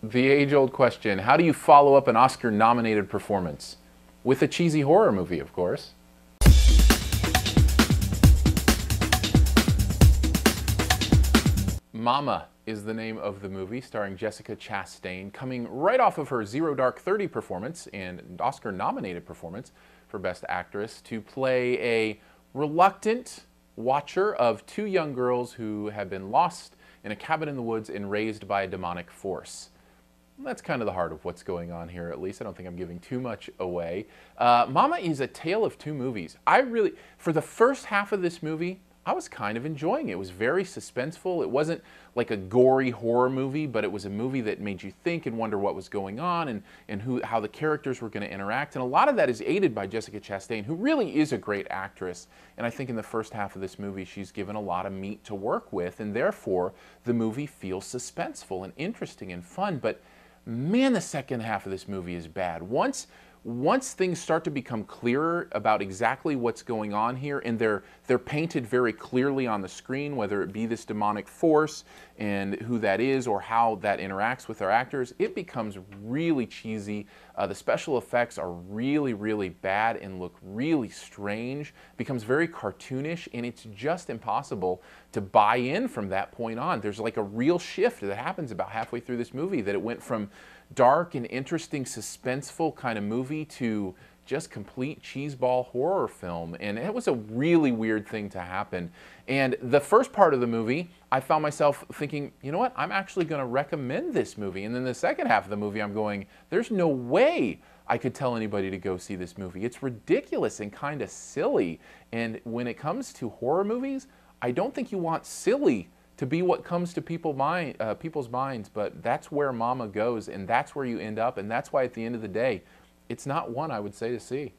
The age-old question, how do you follow up an Oscar-nominated performance? With a cheesy horror movie, of course. Mama is the name of the movie, starring Jessica Chastain, coming right off of her Zero Dark 30 performance and Oscar-nominated performance for Best Actress to play a reluctant watcher of two young girls who have been lost in a cabin in the woods and raised by a demonic force. That's kind of the heart of what's going on here, at least. I don't think I'm giving too much away. Mama is a tale of two movies. For the first half of this movie, I was kind of enjoying it. It was very suspenseful. It wasn't like a gory horror movie, but it was a movie that made you think and wonder what was going on and how the characters were going to interact. And a lot of that is aided by Jessica Chastain, who really is a great actress. And I think in the first half of this movie, she's given a lot of meat to work with, and therefore the movie feels suspenseful and interesting and fun. But man, the second half of this movie is bad. Once things start to become clearer about exactly what's going on here, and they're painted very clearly on the screen, whether it be this demonic force and who that is or how that interacts with our actors, it becomes really cheesy. The special effects are really, really bad and look really strange. It becomes very cartoonish, and it's just impossible to buy in from that point on. There's like a real shift that happens about halfway through this movie, that it went from dark and interesting, suspenseful kind of movie to just complete cheeseball horror film. And it was a really weird thing to happen. And the first part of the movie, I found myself thinking, you know what, I'm actually going to recommend this movie. And then the second half of the movie, I'm going, there's no way I could tell anybody to go see this movie. It's ridiculous and kind of silly. And when it comes to horror movies, I don't think you want silly to be what comes to people's minds, but that's where Mama goes, and that's where you end up, and that's why at the end of the day, it's not one I would say to see.